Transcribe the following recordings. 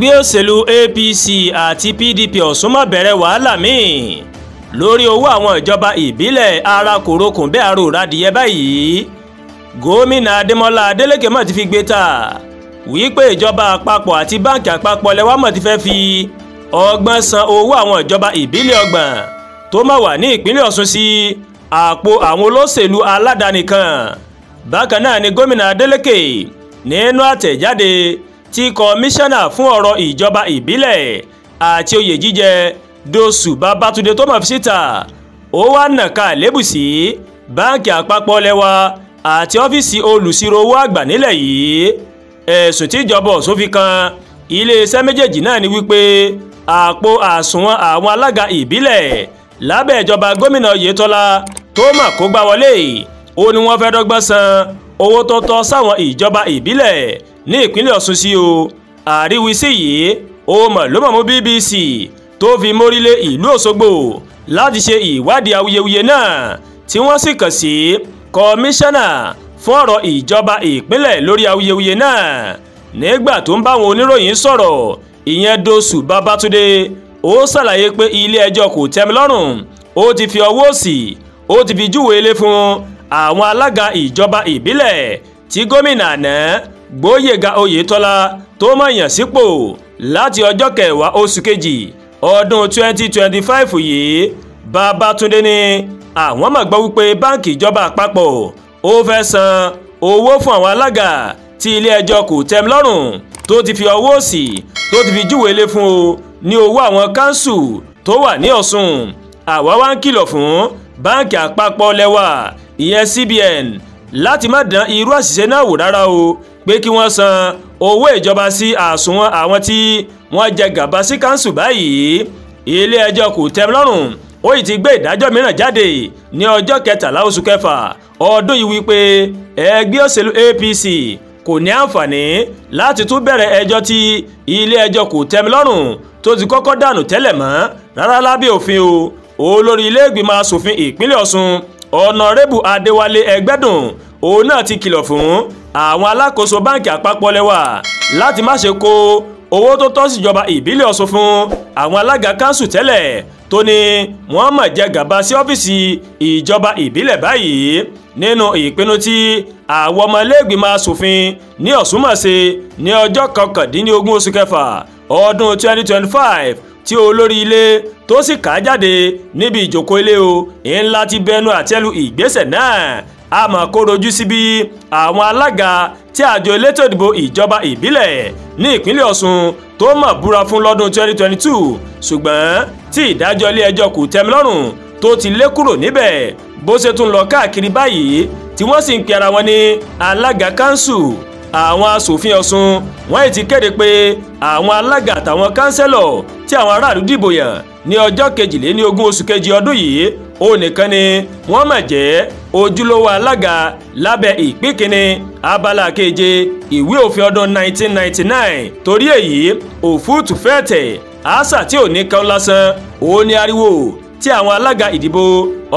ẹgbẹ́ òṣèlú APC àti PDP Ọ̀ṣun máa bẹ̀rẹ̀ wàhálà míì lórí owó àwọn ìjọba ìbílẹ̀ ara kòrókùn bẹ́ẹ̀ aró radìyẹ báyìí. Gómìnà Adémọ́lá Adélékè mọ̀ ti fi gbé ta wípé ìjọba àpapọ̀ àti báǹkì àpapọ̀ lẹ́wà mọ̀ ti fẹ́ fi ọgbọ́n san owó àwọn ìjọba ìbílẹ̀ ọgbọ̀n tó máa wà ní ìpínlẹ̀ Ọ̀ṣun sí àpò àwọn olóṣèlú aládàáni kan. Bákan náà ni gómìnà Adélékè nínú àtẹ̀jáde tí kọmíṣánná fún ọ̀rọ̀ ìjọba ìbílẹ̀ àti oyè jíjẹ Dosù Babátúndé tó mọ̀ fi síta ó wá nàka lébù sí báǹkì àpapọ̀ lẹ́wà àti ọ́fíìsì olùṣírò owó àgbà nílẹ̀ yìí. Ẹ̀sùn tí ìjọba Ọ̀ṣun fi kan iléeṣẹ́ méjèèjì náà ni wípé àpò àsùnwọ̀n àwọn alága ìbílẹ̀ lábẹ́ ìjọba gómìnà Oyètọ́lá tó mọ̀ kó gbá wọlé ó ní wọ́n fẹ́ dọ́gbọ́n san owó tó tọ́ sáwọn ìjọba ìbílẹ̀ ní ìpínlẹ̀ Ọ̀ṣun sí o. Àríwísí yìí ó mọ̀ ló mọ̀ mú BBC tó fi mórílé ìlú Òṣogbo láti ṣe ìwádìí awuyewuye náà tí wọ́n sì kàn sí kọmíṣánná fún ọ̀rọ̀ ìjọba ìpínlẹ̀ lórí awuyewuye náà. Nígbà tó ń bá àwọn oníròyìn sọ̀rọ̀ ìyẹn Dosù Babátúndé ó ṣàlàyé pé ilé ẹjọ́ kò tẹ́milọ́rùn ó ti fi ọwọ́ òsì ó ti fi júwèé lé fún àwọn alága ìjọba ìbílẹ̀ tí gómìnà àná Gbóyèga Oyètọ́lá tó mọ̀ yàn sípò láti ọjọ́ 10 oṣù kejì ọdún 2025 yìí. Babátúndé ní àwọn mọ̀ gbọ́ wípé báǹkì ìjọba àpapọ̀ ó fẹ́ san owó fún àwọn alága tí ilé ẹjọ́ kò tẹ́milọ́rùn tó ti fi ọwọ́ òsì tó ti fi júwèé lé fún o ní owó àwọn káńsù tó wà ní Ọ̀ṣun. Àwa wá ń kìlọ̀ fún báǹkì àpapọ̀ lẹ́wà ìyẹn CBN láti má dán irú àṣìṣe náà wò rárá o pé kí wọ́n san owó ìjọba sí àsùnwọ̀n àwọn tí wọ́n jẹ gàba sí káńsù báyìí. Ilé ẹjọ́ kò tẹ́milọ́rùn ó yìí ti gbé ìdájọ́ mìíràn jáde ní ọjọ́ 13 oṣù kẹfà ọdún yìí wípé ẹgbẹ́ òṣèlú APC kò ní àǹfààní láti tún bẹ̀rẹ̀ ẹjọ́ tí ilé ẹjọ́ kò tẹ́milọ́rùn tó ti kọ́kọ́ dànù tẹ́lẹ̀ mọ́ rárá lábẹ́ òfin o. Olórí ilé ìgbìmọ̀ asòfin ìpínlẹ̀ Ọ̀ṣun Ọ̀nàrẹ́bù Adéwálé Ẹgbẹ́dùn òun náà ti kìlọ̀ fún àwọn alákòóso báǹkì àpapọ̀ lẹ́wà láti má ṣe kó owó tó tọ́ síjọba ìbílẹ̀ Ọ̀ṣun fún àwọn alága káńsù tẹ́lẹ̀ tó ní wọ́n mọ̀ jẹ gàba sí ọ́fíìsì ìjọba ìbílẹ̀ báyìí. Nínú ìpinnu tí àwọn ọmọ ilé ìgbìmọ̀ asòfin ní Ọ̀ṣun mọ̀ ṣe ní ọjọ́ 19 oṣù kẹfà ọdún 2025 tí olórí ilé tó sì kà á jáde níbi ìjókòó ilé o ńlá ti bẹnu àtẹ́lu ìgbésẹ̀ náà. A máa kó rojú sí bí àwọn alága tí àjọ elétò ìdìbò ìjọba ìbílẹ̀ ní ìpínlẹ̀ Ọ̀ṣun tó mọ̀ búra fún lọ́dún 2022 ṣùgbọ́n tí ìdájọ́ ilé ẹjọ́ kò tẹ́milọ́rùn tó ti lé kúrò níbẹ̀ bó ṣe tún lọ káàkiri báyìí tí wọ́n sì ń pe ara wọn ní alága káńsù. Àwọn aṣòfin Ọ̀ṣun wọ́n ti kéde pé àwọn alága àtàwọn kánsẹ́lọ̀ tí àwọn aráàlú dìbò yàn ní ọjọ́ 22 oṣù kejì ọdún yìí ó nìkan ni wọ́n máa jẹ́ ojúlówó alága lábẹ́ ìpín kínní abala keje ìwé òfin ọdún 1999. Torí èyí òfúùtù fẹ́ tẹ̀ àṣà tí ò ní kan lásán ó ní ariwo tí àwọn alága ìdìbò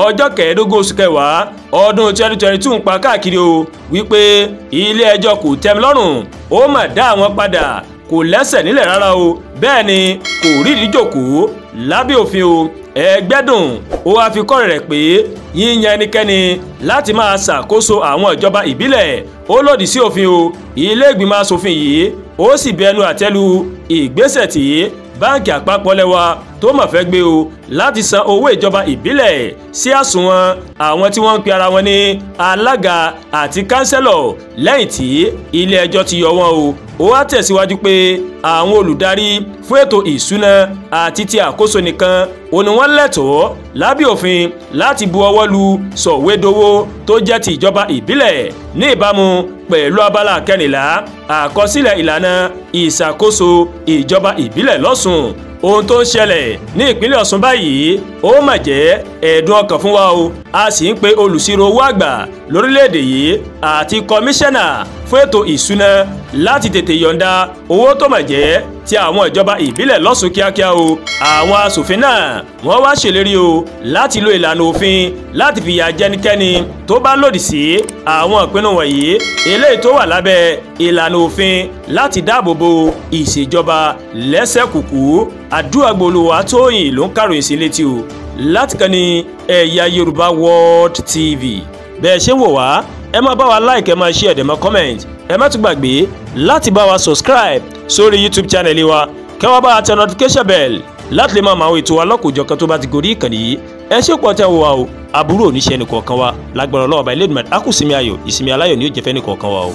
ọjọ́ 15 oṣù kẹwàá ọdún 2022 ń pa káàkiri o wípé ilé ẹjọ́ kò tẹ́milọ́rùn ó mà dá àwọn padà kò lẹ́sẹ̀ nílẹ̀ rárá o bẹ́ẹ̀ ni kò rí ìdíjòkó lábẹ́ òfin o. Ẹgbẹ́dùn ó wá fi kọ́ rẹ̀ pé yíyan ẹnikẹ́ni láti máa ṣàkóso àwọn ìjọba ìbílẹ̀ ó lòdì sí òfin o. Ilé ìgbìmọ̀ asòfin yìí ó sì bẹnu àtẹ́lu ìgbésẹ̀ tí báǹkì àpapọ̀ lẹ́wà tó mọ̀ fẹ́ gbé o láti san owó ìjọba ìbílẹ̀ sí àsùnwọ̀n àwọn tí wọ́n ń pe ara wọn ní alága àti kánsẹ́lọ̀ lẹ́yìn tí ilé ẹjọ́ ti yọ wọ́n o. Ó wá tẹ̀síwájú pé àwọn olùdarí fún ètò ìṣúná àti ti àkóso nìkan ó ní wọ́n lẹ́tọ̀ọ́ lábẹ́ òfin láti bu ọwọ́ lu sọ̀wédowó tó jẹ́ ti ìjọba ìbílẹ̀ ní ìbámu pẹ̀lú abala 14 àkọsílẹ̀ ìlànà ìṣàkóso ìjọba ìbílẹ̀ lọ́sùn. Ohun tó ń ṣẹlẹ̀ ní ìpínlẹ̀ Ọ̀ṣun báyìí ó mà jẹ́ ẹ̀dùn ọkàn fún wa o. A sì ń pe olùṣírò owó àgbà lórílẹ̀‐èdè yìí àti kọmíṣánná fún ètò ìṣúná láti tètè yọ̀ǹda owó tó mà jẹ́ ti àwọn ìjọba ìbílẹ̀ lọ́sùn kíákíá o àwọn aṣòfin náà wọ́n wá ṣèlérí o láti lo ìlànà òfin láti fìyà jẹnikẹ́ni tó bá lòdì sí àwọn ìpinnu wọ̀nyí eléyìí tó wà lábẹ́ ìlànà òfin láti dáàbò bo ìṣèjọba lẹ́sẹ̀kùkú. Adúàgbòlùwà Tóyìn ló ń kàròyìn sí létí o láti kàn ní Ẹ̀yà Yorùbá World TV. bẹ́ẹ̀ ṣe ń wò wá ẹ máa bá wa like ẹ máa share ẹ máa comment ẹ má tún gbàgbé láti bá wa subscribe sórí YouTube channel wa kẹ́ wá bá wa tẹ notification bell láti lè máa mọ àwọn ètò wa lọ́kùnjọ̀kan tó bá ti gorí ìkànnì yìí. ẹ ṣe pọ̀ tẹ́ wò wá o àbúrò oníṣẹ́ ẹnì kọ̀ọ̀kan wa lágbára Ọlọ́run ọba Elédùmarè á kù ìsinmi ayọ̀ ìsinmi aláyọ̀ ni ó jẹ́ fẹ́ ẹnì kọ̀ọ̀kan wa o.